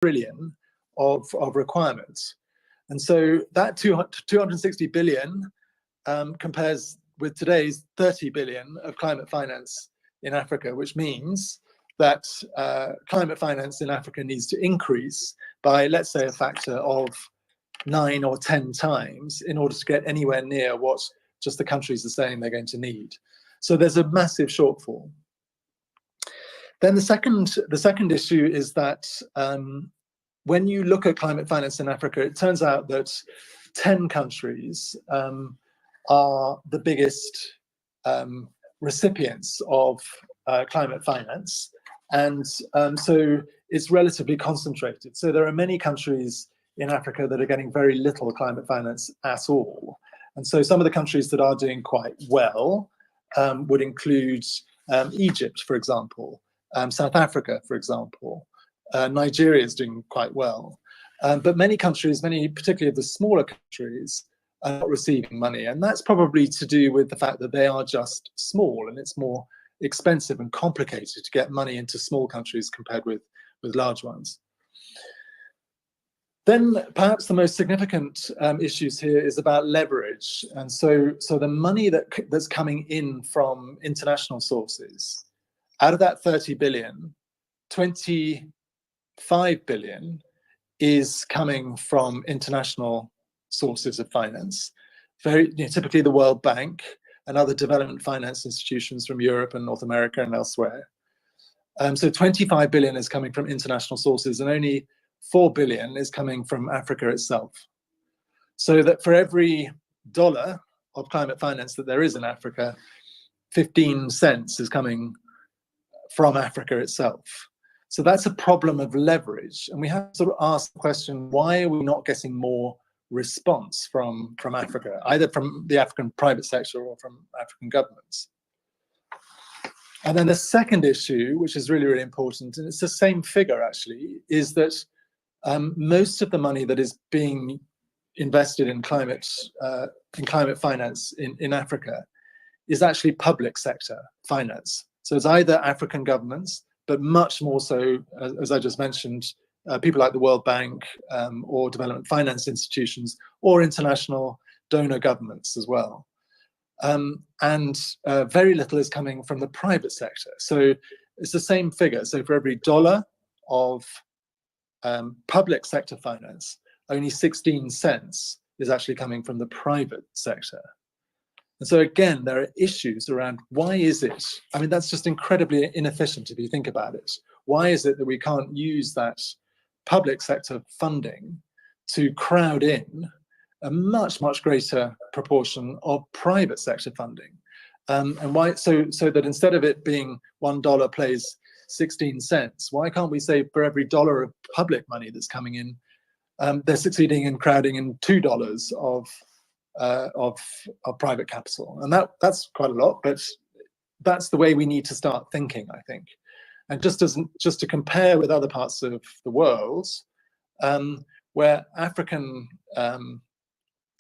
trillion of requirements. And so that 260 billion compares with today's 30 billion of climate finance in Africa, which means that climate finance in Africa needs to increase by, let's say, a factor of 9 or 10 times in order to get anywhere near what just the countries are saying they're going to need. So there's a massive shortfall. Then the second issue is that when you look at climate finance in Africa, it turns out that 10 countries are the biggest recipients of climate finance. And so it's relatively concentrated. So there are many countries in Africa that are getting very little climate finance at all. And so some of the countries that are doing quite well would include Egypt, for example, South Africa, for example. Nigeria is doing quite well. But many countries, particularly of the smaller countries, are not receiving money. And that's probably to do with the fact that they are just small, and it's more expensive and complicated to get money into small countries compared with large ones. Then perhaps the most significant issues here is about leverage. And so the money that's coming in from international sources, out of that 30 billion, 25 billion is coming from international sources of finance. Typically the World Bank and other development finance institutions from Europe and North America and elsewhere. So 25 billion is coming from international sources, and only 4 billion is coming from Africa itself. So that for every dollar of climate finance that there is in Africa, 15 cents is coming from Africa itself. So that's a problem of leverage. And we have to sort of ask the question, why are we not getting more response from Africa, either from the African private sector or from African governments? And then the second issue, which is really, really important, and it's the same figure actually, is that most of the money that is being invested in climate finance in Africa is actually public sector finance. So it's either African governments, but much more so, as I just mentioned, people like the World Bank or development finance institutions or international donor governments as well. And very little is coming from the private sector. So it's the same figure. So for every dollar of public sector finance, only 16 cents is actually coming from the private sector. And so again, there are issues around why is it, I mean, that's just incredibly inefficient if you think about it. Why is it that we can't use that public sector funding to crowd in a much, much greater proportion of private sector funding? And why, so that instead of it being $1 plays 16 cents, why can't we say for every dollar of public money that's coming in, they're succeeding in crowding in $2 of private capital? And that's quite a lot, but that's the way we need to start thinking, I think. And just to compare with other parts of the world, where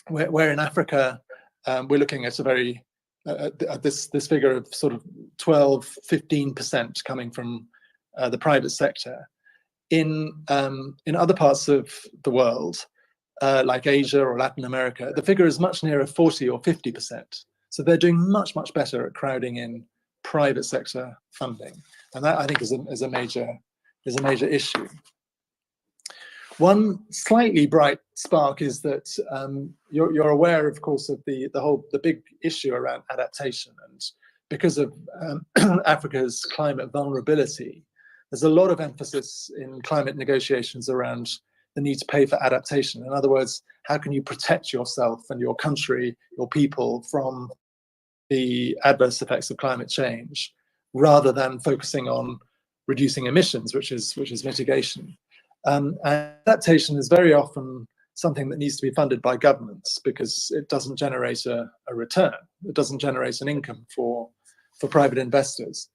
in Africa we're looking at a very this figure of sort of 12–15% coming from the private sector. In other parts of the world, like Asia or Latin America, the figure is much nearer 40 or 50%. So they're doing much, much better at crowding in private sector funding, and that I think is a major issue. One slightly bright spark is that you're aware, of course, of the big issue around adaptation, and because of Africa's climate vulnerability, there's a lot of emphasis in climate negotiations around the need to pay for adaptation. In other words, how can you protect yourself and your country, your people, from the adverse effects of climate change, rather than focusing on reducing emissions, which is mitigation. And adaptation is very often something that needs to be funded by governments because it doesn't generate a return. It doesn't generate an income for private investors.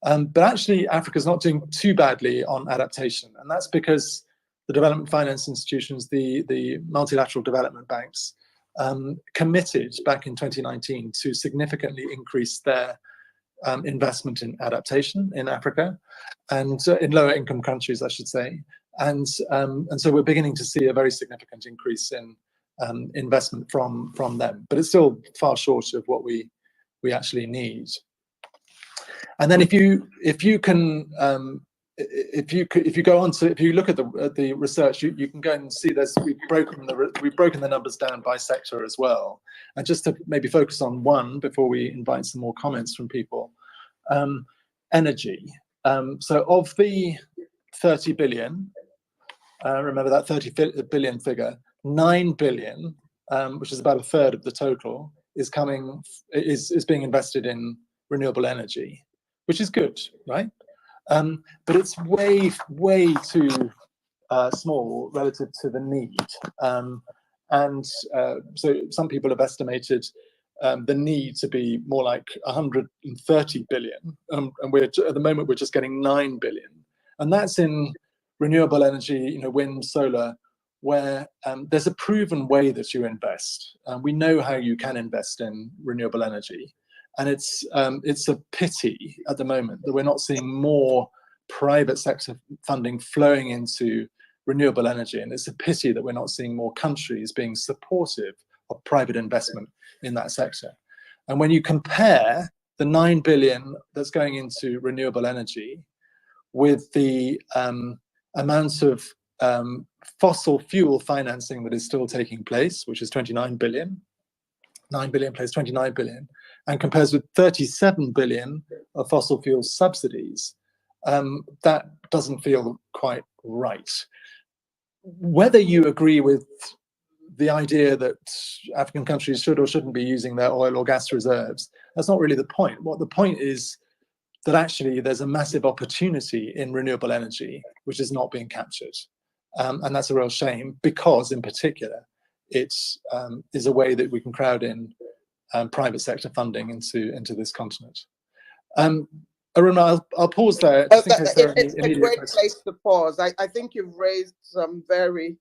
But actually, Africa's not doing too badly on adaptation, and that's because the development finance institutions, the multilateral development banks, committed back in 2019 to significantly increase their investment in adaptation in Africa, and in lower income countries, I should say. and so we're beginning to see a very significant increase in investment from them, but it's still far short of what we actually need. And then if you go on to, if you look at the research, you can go and see we've broken the numbers down by sector as well. And just to maybe focus on one before we invite some more comments from people, energy. So of the 30 billion, remember that 30 billion figure, 9 billion, which is about a third of the total, is being invested in renewable energy, which is good, right? But it's way too small relative to the need. So some people have estimated the need to be more like 130 billion, and at the moment we're just getting 9 billion, and that's in renewable energy, wind, solar, where there's a proven way that you invest. We know how you can invest in renewable energy. And it's a pity at the moment that we're not seeing more private sector funding flowing into renewable energy. And it's a pity that we're not seeing more countries being supportive of private investment in that sector. And when you compare the 9 billion that's going into renewable energy with the amount of fossil fuel financing that is still taking place, which is 29 billion, 9 billion plays 29 billion, and compares with 37 billion of fossil fuel subsidies, that doesn't feel quite right. Whether you agree with the idea that African countries should or shouldn't be using their oil or gas reserves, that's not really the point. What the point is that actually there's a massive opportunity in renewable energy which is not being captured. And that's a real shame, because in particular, it is a way that we can crowd in private sector funding into this continent. Arunma, I'll pause there. Just in case there are any it's a great questions. place to pause. I think you've raised some very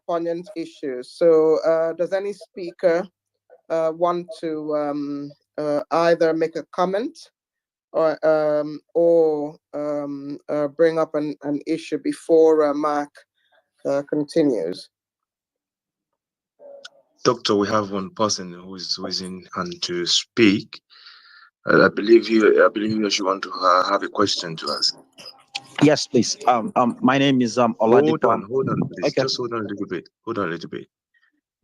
poignant issues. So does any speaker want to either make a comment or bring up an issue before Mark continues? Doctor, we have one person who is raising hand to speak. I believe you actually want to have a question to ask. Yes, please. My name is Oladipo. Hold on, please. Okay. Just hold on a little bit.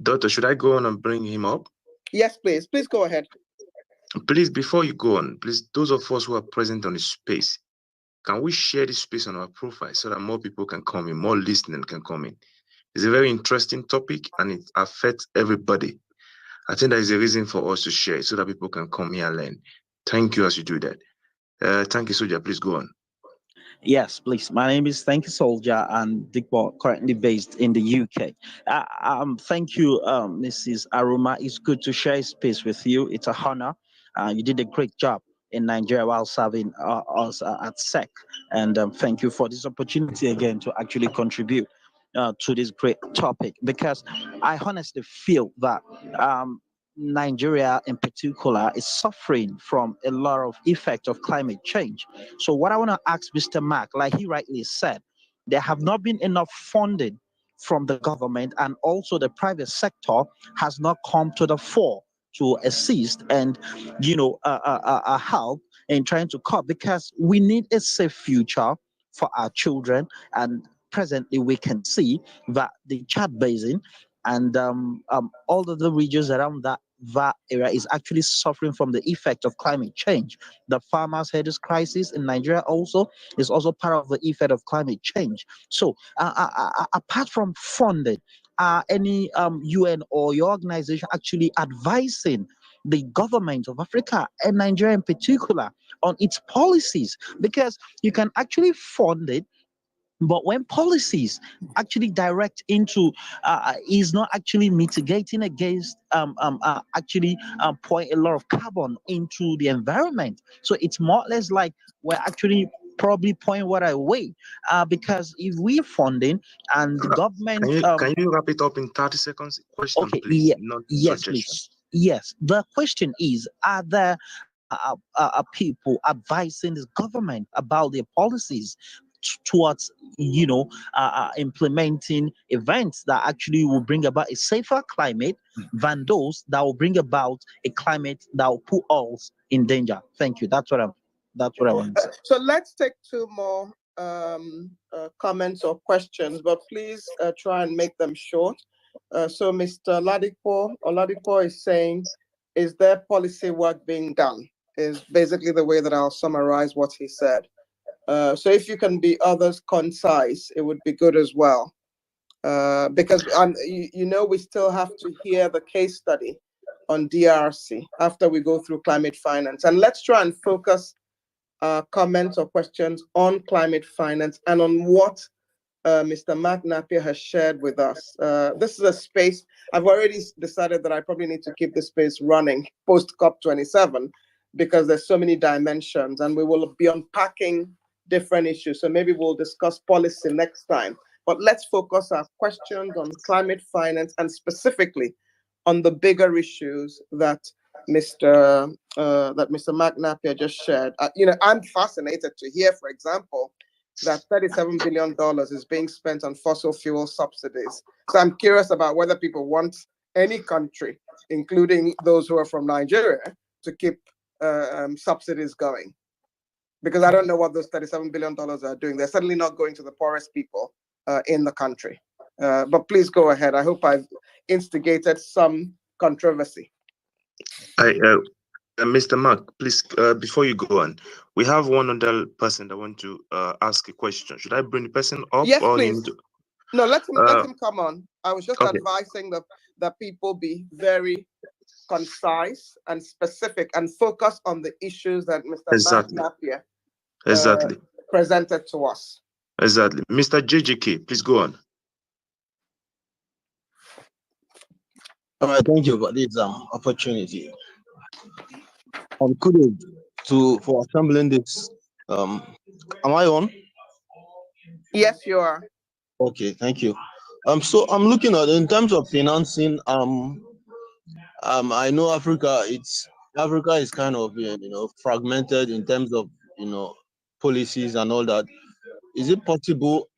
Doctor, should I go on and bring him up? Yes, please. Please go ahead. Please, before you go on, please, those of us who are present on the space, can we share this space on our profile so that more people can come in, more listening can come in? It's a very interesting topic and it affects everybody. I think there is a reason for us to share it so that people can come here and learn. Thank you as you do that. Thank you, Soldier. Please go on. Yes, please. My name is Thank You Soldier, and Dickball, currently based in the UK. Thank you, Mrs. Arunma. It's good to share space with you. It's an honor. You did a great job in Nigeria while serving us at SEC. And thank you for this opportunity again to actually contribute to this great topic, because I honestly feel that Nigeria in particular is suffering from a lot of effect of climate change. So what I want to ask Mr. Mark, like he rightly said, there have not been enough funding from the government, and also the private sector has not come to the fore to assist and help in trying to cope, because we need a safe future for our children. And presently we can see that the Chad Basin and all of the regions around that area is actually suffering from the effect of climate change. The farmers' heritage crisis in Nigeria also is also part of the effect of climate change. So apart from funding, any UN or your organization actually advising the government of Africa and Nigeria in particular on its policies? Because you can actually fund it, but when policies actually direct into is not actually mitigating against point a lot of carbon into the environment. So it's more or less like we're actually probably pouring water away, because if we're funding and the government... Can you wrap it up in 30 seconds? Question, okay, please. yeah, Not yes, suggestion. please. Yes, the question is, are there people advising the government about their policies towards, implementing events that actually will bring about a safer climate than those that will bring about a climate that will put us in danger. Thank you. That's what I want to say. So let's take two more comments or questions, but please try and make them short. So Mr. Oladipo is saying, is there policy work being done? Is basically the way that I'll summarize what he said. So if you can be others concise, it would be good as well. Because we still have to hear the case study on DRC after we go through climate finance. And let's try and focus comments or questions on climate finance and on what Mr. Mark Napier has shared with us. This is a space, I've already decided that I probably need to keep this space running post COP27 because there's so many dimensions and we will be unpacking different issues. So maybe we'll discuss policy next time. But let's focus our questions on climate finance and specifically on the bigger issues that Mr. Mark Napier just shared. I'm fascinated to hear, for example, that $37 billion is being spent on fossil fuel subsidies. So I'm curious about whether people want any country, including those who are from Nigeria, to keep subsidies going. Because I don't know what those $37 billion are doing. They're certainly not going to the poorest people in the country. But please go ahead. I hope I've instigated some controversy. Mr. Mark, please, before you go on, we have one other person that want to ask a question. Should I bring the person up? Yes, or please. No, let him come on. I was just advising that people be very concise and specific and focus on the issues that Mr. Mark Napier presented to us. Exactly. Mr. JJK, please go on. All right, thank you for this opportunity. Kudos for assembling this. Am I on? Yes, you are. Okay, thank you. So I'm looking at in terms of financing. I know Africa is kind of fragmented in terms of policies and all that. Is it possible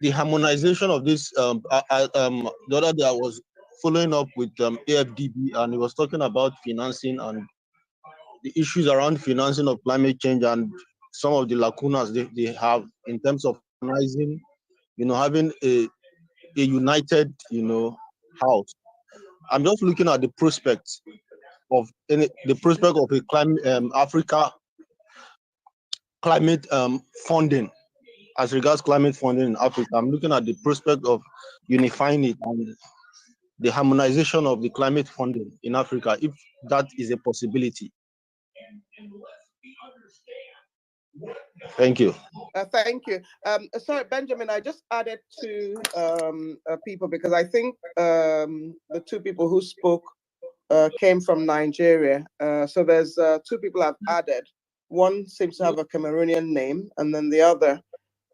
the harmonization of this? The other day I was following up with AFDB and he was talking about financing and the issues around financing of climate change and some of the lacunas they have in terms of harmonizing, having a united, house. I'm just looking at the prospect of a climate Africa climate funding as regards climate funding in Africa. I'm looking at the prospect of unifying it and the harmonization of the climate funding in Africa, if that is a possibility. Thank you. Thank you. Sorry, Benjamin, I just added two people because I think the two people who spoke came from Nigeria. So there's two people I've added. One seems to have a Cameroonian name, and then the other,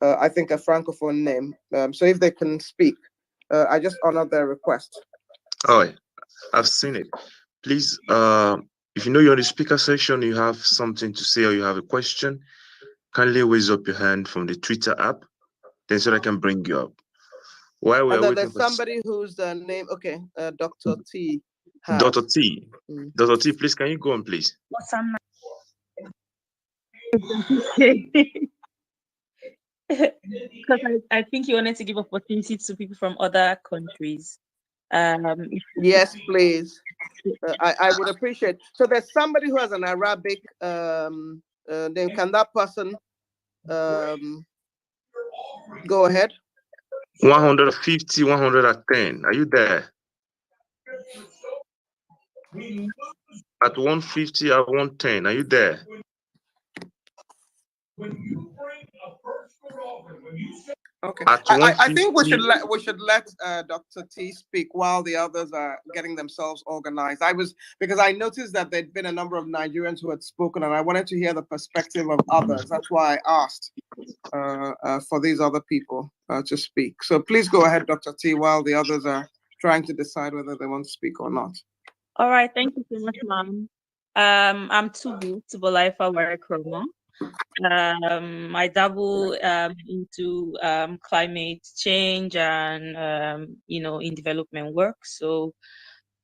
I think, a Francophone name. So if they can speak, I just honor their request. Oh, I've seen it. Please, if you know you're in the speaker section, you have something to say or you have a question, kindly raise up your hand from the Twitter app, then so I can bring you up. While we're waiting there's somebody whose name, okay, Dr. T. has. Dr. T. Dr. T, please, can you go on, please? Because I think you wanted to give opportunity to people from other countries. Yes, please. I would appreciate. So there's somebody who has an Arabic name. Can that person go ahead? 150, 110. Are you there? At 150, at 110. Are you there? Okay. I think we should let Dr. T speak while the others are getting themselves organized. Because I noticed that there'd been a number of Nigerians who had spoken, and I wanted to hear the perspective of others. That's why I asked for these other people to speak. So please go ahead, Dr. T, while the others are trying to decide whether they want to speak or not. All right. Thank you so much, ma'am. I'm Tubu Tubolaifa Warekroma. I dabble into climate change and in development work. So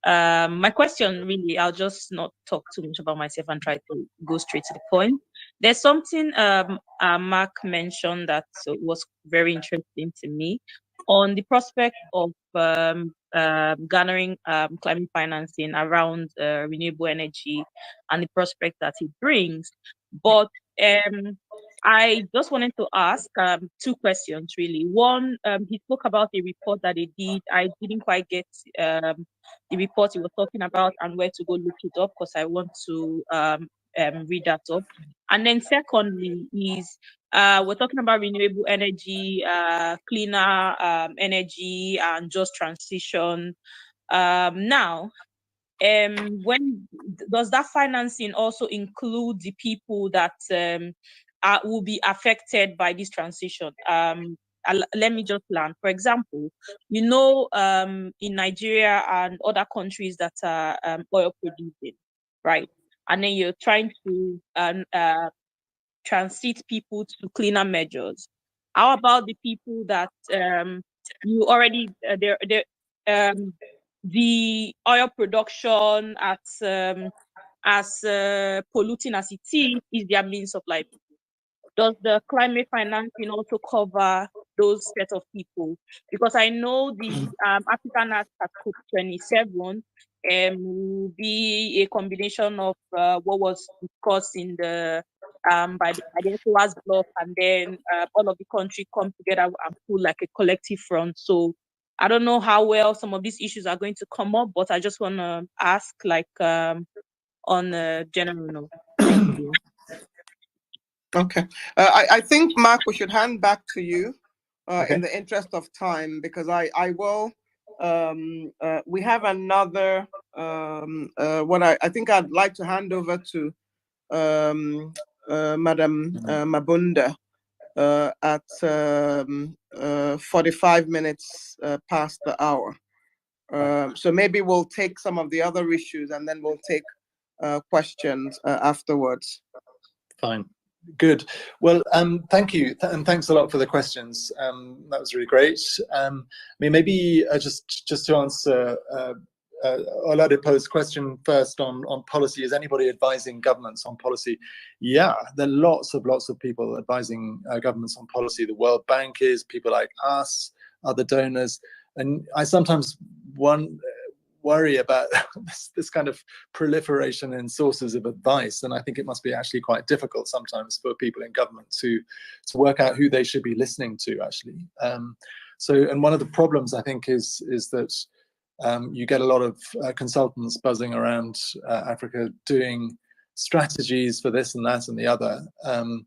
my question really, I'll just not talk too much about myself and try to go straight to the point. There's something Mark mentioned that was very interesting to me on the prospect of garnering climate financing around renewable energy and the prospect that it brings. But I just wanted to ask two questions really. One, he spoke about a report that they did. I didn't quite get the report he was talking about and where to go look it up because I want to read that up. And then secondly is we're talking about renewable energy, cleaner energy, and just transition. Now, when does that financing also include the people that will be affected by this transition? Let me just learn. For example, in Nigeria and other countries that are oil producing, right? And then you're trying to transit people to cleaner measures. How about the people that you already the oil production as polluting as it is their means of livelihood? Does the climate financing also cover those set of people? Because I know the African Act at COP27 will be a combination of what was discussed in the by the ECOWAS bloc, and then all of the country come together and pull like a collective front. So I don't know how well some of these issues are going to come up, but I just want to ask on a general note. Thank you. Okay. I think, Mark, we should hand back to you Okay. in the interest of time, because I will, we have another, what I think I'd like to hand over to Madam Mabunda at 45 minutes past the hour. So maybe we'll take some of the other issues and then we'll take questions afterwards. Fine. Good. Well, thank you, and thanks a lot for the questions. That was really great. I mean, maybe just to answer Oladepo's question first on policy. Is anybody advising governments on policy? Yeah, there are lots of people advising governments on policy. The World Bank is, people like us, other donors, and I sometimes worry about this kind of proliferation in sources of advice, and I think it must be actually quite difficult sometimes for people in government to work out who they should be listening to actually. And one of the problems I think is that you get a lot of consultants buzzing around Africa doing strategies for this and that and the other, and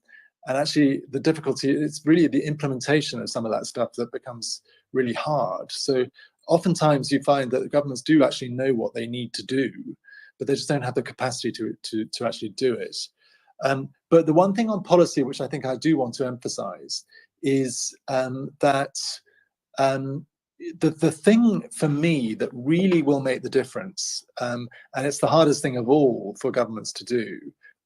actually the difficulty, it's really the implementation of some of that stuff that becomes really hard. So oftentimes you find that governments do actually know what they need to do, but they just don't have the capacity to actually do it. But the one thing on policy, which I think I do want to emphasize, is that the thing for me that really will make the difference, and it's the hardest thing of all for governments to do,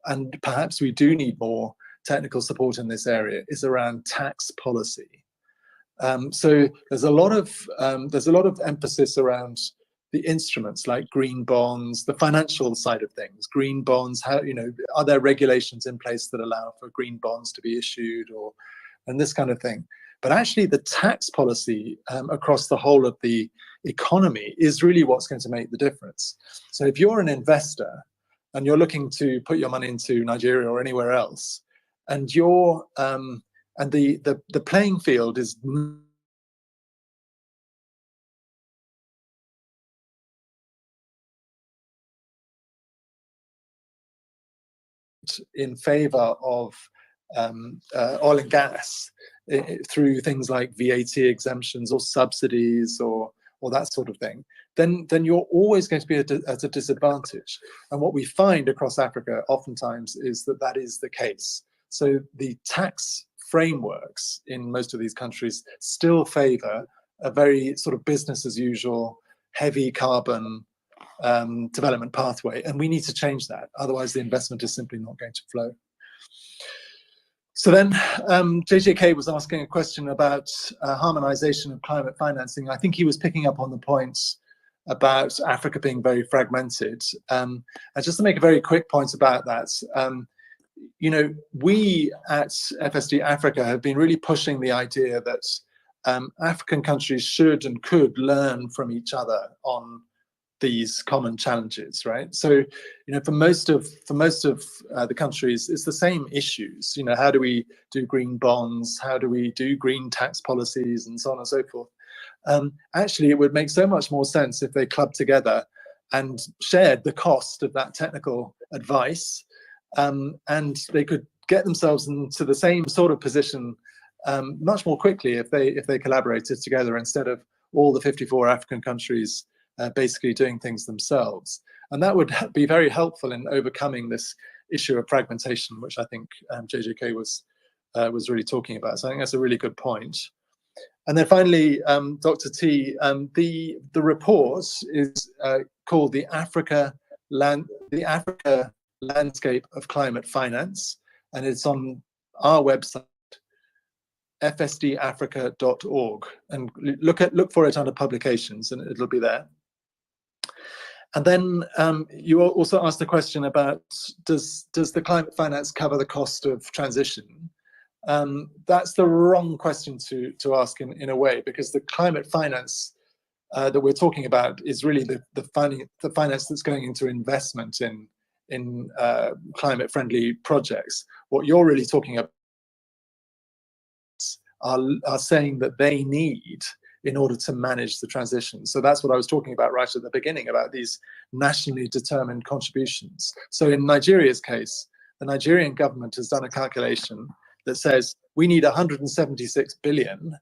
and perhaps we do need more technical support in this area, is around tax policy. So there's a lot of emphasis around the instruments like green bonds, the financial side of things, green bonds. How, are there regulations in place that allow for green bonds to be issued, and this kind of thing? But actually, the tax policy across the whole of the economy is really what's going to make the difference. So if you're an investor and you're looking to put your money into Nigeria or anywhere else, and you're and the playing field is in favor of oil and gas through things like VAT exemptions or subsidies or that sort of thing, then you're always going to be at a disadvantage. And what we find across Africa oftentimes is that is the case. So the tax frameworks in most of these countries still favor a very sort of business as usual, heavy carbon development pathway, and we need to change that. Otherwise, the investment is simply not going to flow. So then JJK was asking a question about harmonization of climate financing. I think he was picking up on the points about Africa being very fragmented. And just to make a very quick point about that, you know, we at FSD Africa have been really pushing the idea that African countries should and could learn from each other on these common challenges, right? So, you know, for most of the countries, it's the same issues. You know, how do we do green bonds? How do we do green tax policies, and so on and so forth? Actually, it would make so much more sense if they clubbed together and shared the cost of that technical advice, and they could get themselves into the same sort of position much more quickly if they collaborated together, instead of all the 54 African countries basically doing things themselves. And that would be very helpful in overcoming this issue of fragmentation, which I think JJK was really talking about. So I think that's a really good point. And then finally, Dr. T, the report is called the Africa Landscape of Climate Finance, and it's on our website, fsdafrica.org, and look for it under publications, and it'll be there. And then you also asked the question about, does the climate finance cover the cost of transition? That's the wrong question to ask in a way, because the climate finance that we're talking about is really the finance that's going into investment in climate-friendly projects. What you're really talking about are saying that they need in order to manage the transition. So that's what I was talking about right at the beginning, about these nationally determined contributions. So in Nigeria's case, the Nigerian government has done a calculation that says we need $176 billion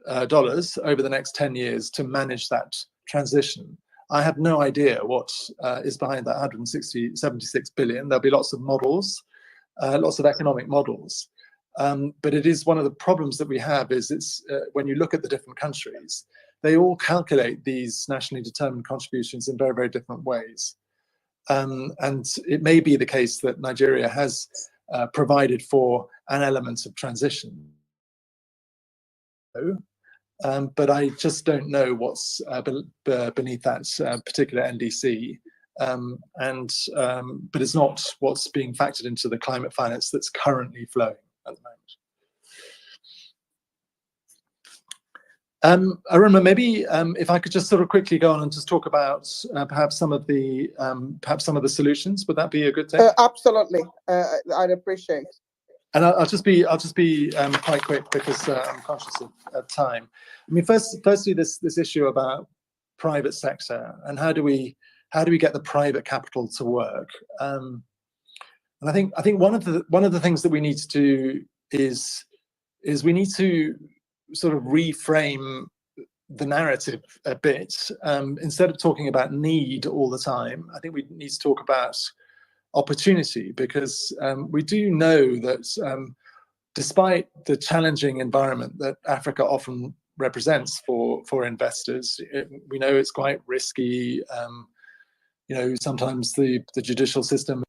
over the next 10 years to manage that transition. I have no idea what is behind that 176 billion. There'll be lots of models, lots of economic models. But it is one of the problems that we have is it's when you look at the different countries, they all calculate these nationally determined contributions in very, very different ways. And it may be the case that Nigeria has provided for an element of transition. But I just don't know what's beneath that particular NDC. But it's not what's being factored into the climate finance that's currently flowing at the moment. Arunma, maybe if I could just sort of quickly go on and just talk about perhaps some of the solutions. Would that be a good thing? Absolutely, I'd appreciate. And I'll just be quite quick because I'm conscious of time. I mean, firstly, this issue about private sector and how do we get the private capital to work? And I think one of the things that we need to do is we need to sort of reframe the narrative a bit. Instead of talking about need all the time, I think we need to talk about opportunity, because we do know that despite the challenging environment that Africa often represents for investors, we know it's quite risky. You know, sometimes the judicial system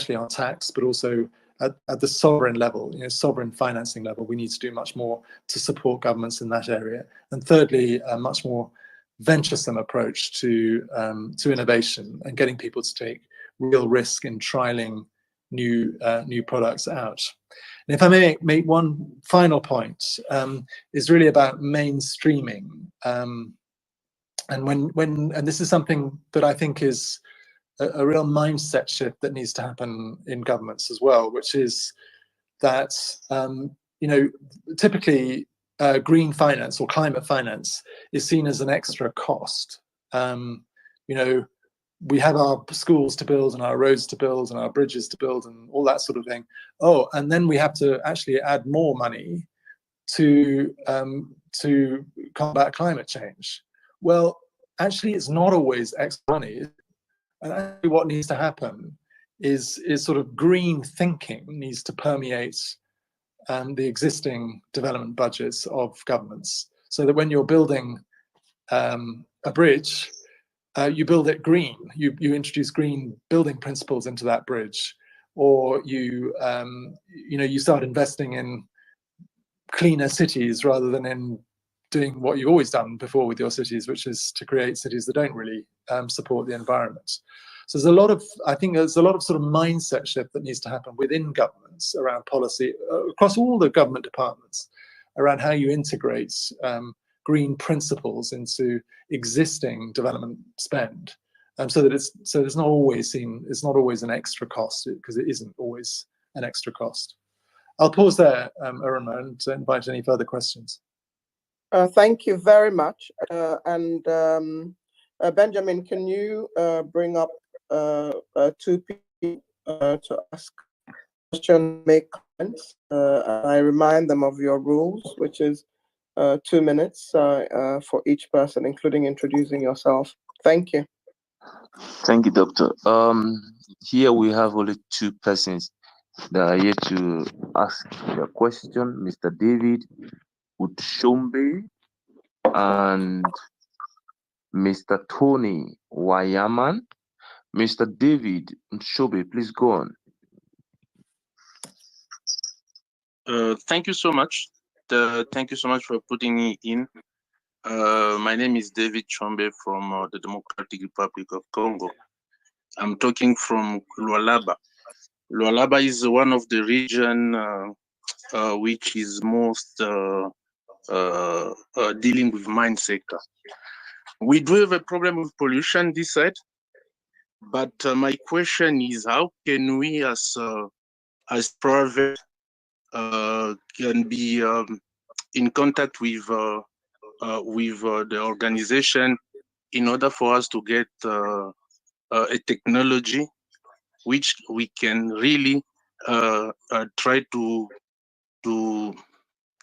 especially on tax, but also at the sovereign level, sovereign financing level, we need to do much more to support governments in that area. And thirdly, a much more venturesome approach to innovation and getting people to take real risk in trialing new products out. And if I may make one final point, is really about mainstreaming. And and this is something that I think is a real mindset shift that needs to happen in governments as well, which is that typically green finance or climate finance is seen as an extra cost. We have our schools to build and our roads to build and our bridges to build and all that sort of thing. Oh, and then we have to actually add more money to combat climate change. Well, actually, it's not always extra money. And actually what needs to happen is sort of green thinking needs to permeate the existing development budgets of governments, so that when you're building a bridge, you build it green. You introduce green building principles into that bridge, or you start investing in cleaner cities rather than in doing what you've always done before with your cities, which is to create cities that don't really support the environment. So I think there's a lot of sort of mindset shift that needs to happen within governments around policy, across all the government departments, around how you integrate green principles into existing development spend, so that it's not always an extra cost, because it isn't always an extra cost. I'll pause there, Arunma, and invite any further questions. Thank you very much. And Benjamin, can you bring up two people to ask questions, make comments? I remind them of your rules, which is 2 minutes for each person, including introducing yourself. Thank you. Thank you, Doctor. Here we have only two persons that are here to ask the question, Mr. David Utshombe and Mr. Tony Wayaman. Mr. David Utshombe, please go on. Thank you so much. Thank you so much for putting me in. My name is David Chombe from the Democratic Republic of Congo. I'm talking from Lualaba. Lualaba is one of the region which is most dealing with mine sector. We do have a problem with pollution this side, but my question is, how can we as private can be in contact with the organization in order for us to get a technology which we can really try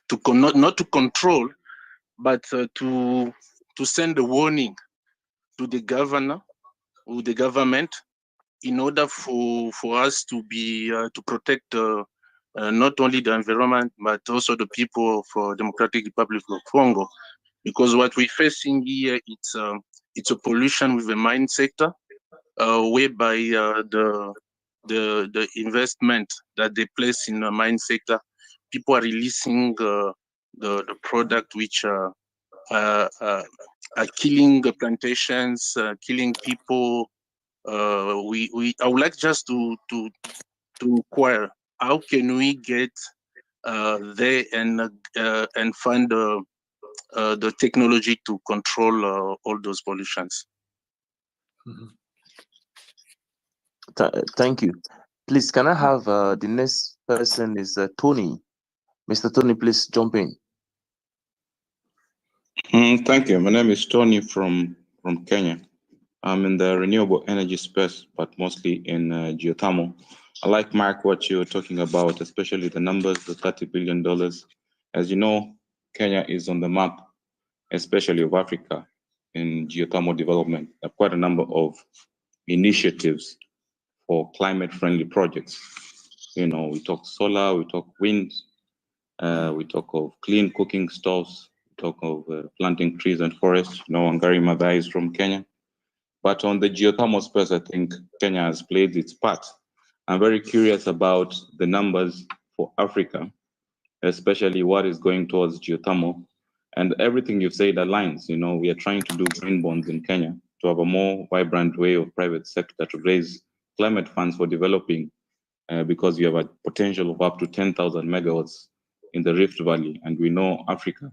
not to control, but to send a warning to the governor or the government in order for us to be to protect not only the environment but also the people of Democratic Republic of Congo, because what we're facing here, it's a pollution with the mine sector, whereby the investment that they place in the mine sector, people are releasing the product which are killing the plantations, killing people. I would like just to inquire, how can we get there and find the technology to control all those pollutions? Mm-hmm. Thank you. Please, can I have the next person is Tony. Mr. Tony, please jump in. Thank you. My name is Tony from Kenya. I'm in the renewable energy space, but mostly in geothermal. I like, Mark, what you're talking about, especially the numbers, the $30 billion. As you know, Kenya is on the map, especially of Africa, in geothermal development. There are quite a number of initiatives for climate-friendly projects. You know, we talk solar, we talk wind, we talk of clean cooking stoves, we talk of planting trees and forests. You know, Wangari Maathai is from Kenya. But on the geothermal space, I think Kenya has played its part I'm very curious about the numbers for Africa, especially what is going towards geothermal. And everything you've said aligns. You know, we are trying to do green bonds in Kenya to have a more vibrant way of private sector to raise climate funds for developing, because we have a potential of up to 10,000 megawatts in the Rift Valley. And we know Africa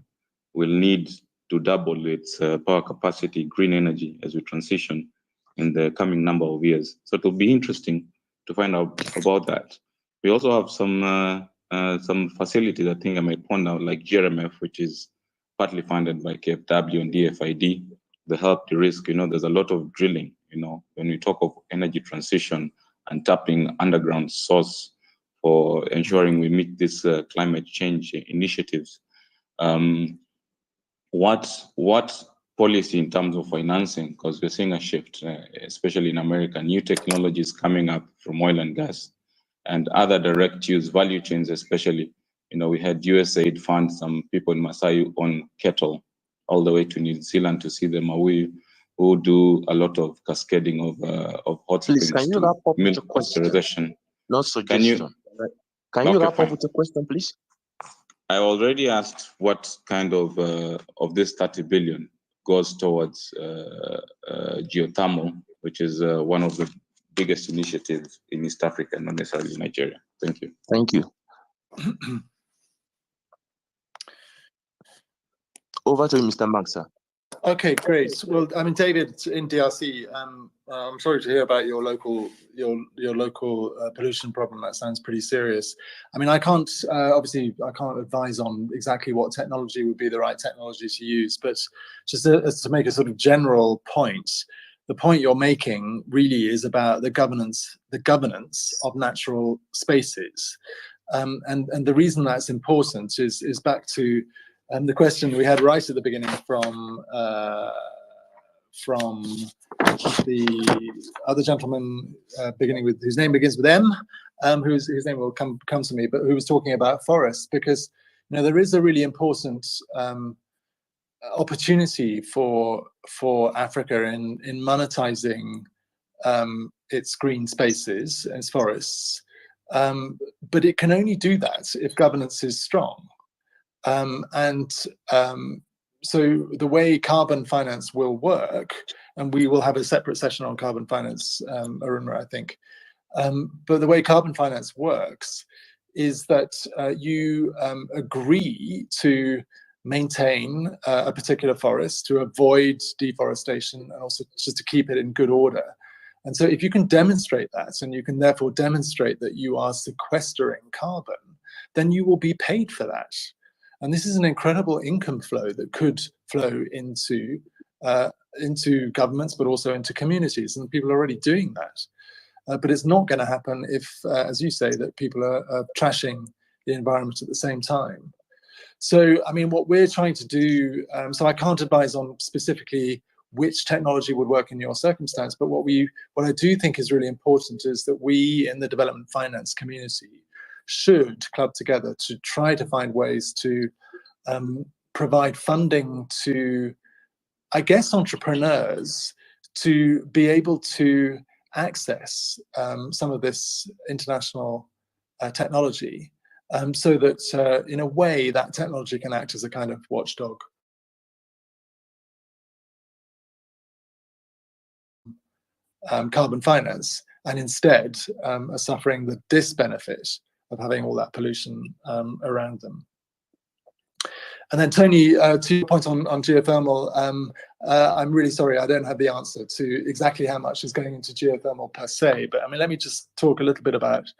will need to double its power capacity, green energy, as we transition in the coming number of years. So it'll be interesting to find out about that. We also have some facilities, I think I might point out, like GRMF, which is partly funded by KfW and DFID, the help to risk. You know, there's a lot of drilling, you know, when we talk of energy transition and tapping underground source for ensuring we meet this climate change initiatives. What policy in terms of financing, because we're seeing a shift, especially in America, new technologies coming up from oil and gas and other direct use value chains, especially, you know, we had USAID fund some people in Masai on cattle all the way to New Zealand to see the Maui, who do a lot of cascading of hot Please, springs can you to wrap up with milk a question? pasteurization. Not suggestion. Can you Okay, wrap fine. up with a question, please? I already asked what kind of this 30 billion goes towards geothermal, which is one of the biggest initiatives in East Africa, not necessarily Nigeria. Thank you. Thank you. Over to you, Mr. Mark, sir. Okay, great. Well, I mean, David, in DRC, I'm sorry to hear about your local pollution problem. That sounds pretty serious. I mean, I can't obviously I can't advise on exactly what technology would be the right technology to use, but just to make a sort of general point, the point you're making really is about the governance of natural spaces, and the reason that's important is back to the question we had right at the beginning from the other gentleman whose name begins with M, whose name will come to me, but who was talking about forests, because you know there is a really important opportunity for Africa in monetizing its green spaces, its forests, but it can only do that if governance is strong. So the way carbon finance will work, and we will have a separate session on carbon finance, Arunma, I think, but the way carbon finance works is that you agree to maintain a particular forest to avoid deforestation and also just to keep it in good order. And so if you can demonstrate that, and you can therefore demonstrate that you are sequestering carbon, then you will be paid for that. And this is an incredible income flow that could flow into governments, but also into communities. And people are already doing that. But it's not going to happen if, as you say, that people are trashing the environment at the same time. So, I mean, what we're trying to do, so I can't advise on specifically which technology would work in your circumstance, but what I do think is really important is that we in the development finance community should club together to try to find ways to provide funding to, I guess, entrepreneurs to be able to access some of this international technology, so that in a way that technology can act as a kind of watchdog. Carbon finance, and instead are suffering the disbenefit of having all that pollution around them. And then Tony, to your point on geothermal, I'm really sorry I don't have the answer to exactly how much is going into geothermal per se, but I mean, let me just talk a little bit about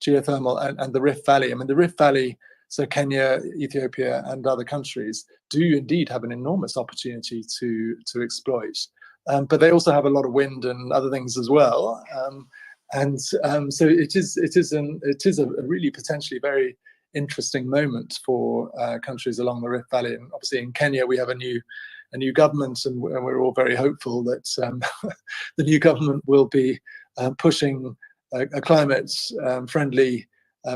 geothermal and the Rift Valley. I mean, the Rift Valley, so Kenya, Ethiopia, and other countries do indeed have an enormous opportunity to exploit. But they also have a lot of wind and other things as well, so it is a really potentially very interesting moment for countries along the Rift Valley. And obviously in Kenya we have a new government, and we're all very hopeful that the new government will be pushing a climate friendly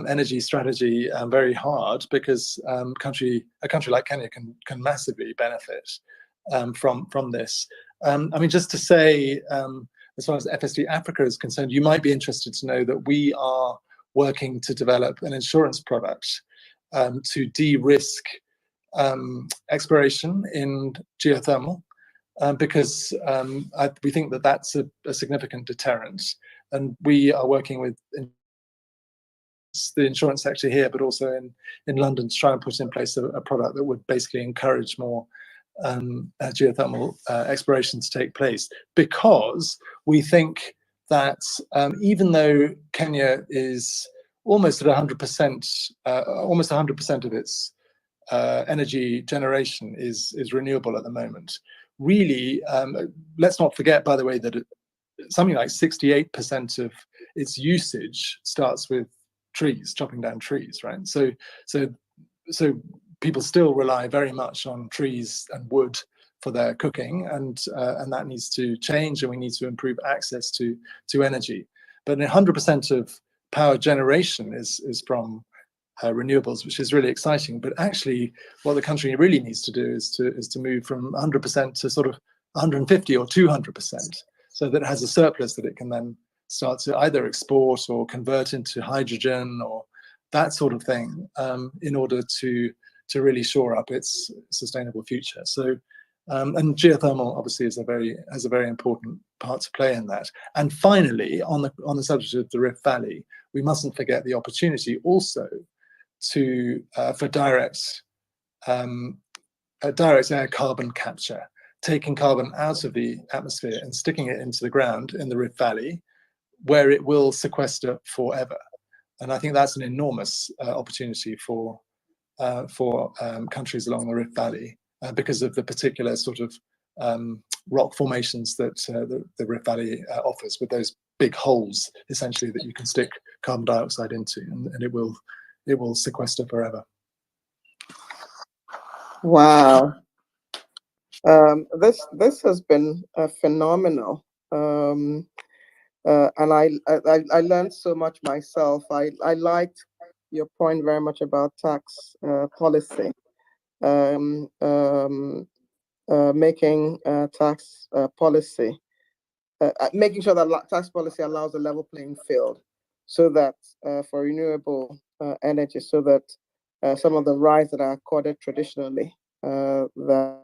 energy strategy very hard, because a country like Kenya can massively benefit from this. I mean, just to say, as far as FSD Africa is concerned, you might be interested to know that we are working to develop an insurance product to de-risk exploration in geothermal, because we think that that's a significant deterrent. And we are working with the insurance sector here, but also in London, to try and put in place a product that would basically encourage more geothermal exploration to take place, because we think that even though Kenya is almost at 100%, almost 100% of its energy generation is renewable at the moment. Really, let's not forget, by the way, that something like 68% of its usage starts with trees, chopping down trees, right? So people still rely very much on trees and wood for their cooking, and that needs to change, and we need to improve access to energy. But 100% of power generation is from renewables, which is really exciting. But actually, what the country really needs to do is to move from 100% to sort of 150 or 200%, so that it has a surplus that it can then start to either export or convert into hydrogen or that sort of thing, in order to really shore up its sustainable future. So, and geothermal obviously has a very important part to play in that. And finally, on the subject of the Rift Valley, we mustn't forget the opportunity also for direct air carbon capture, taking carbon out of the atmosphere and sticking it into the ground in the Rift Valley, where it will sequester forever. And I think that's an enormous opportunity for countries along the Rift Valley, because of the particular sort of rock formations that the Rift Valley offers, with those big holes essentially that you can stick carbon dioxide into, and it will sequester forever. Wow. This has been phenomenal. And I learned so much myself. I liked your point very much about tax policy, making tax policy, making sure that tax policy allows a level playing field, so that for renewable energy, so that some of the rights that are accorded traditionally, that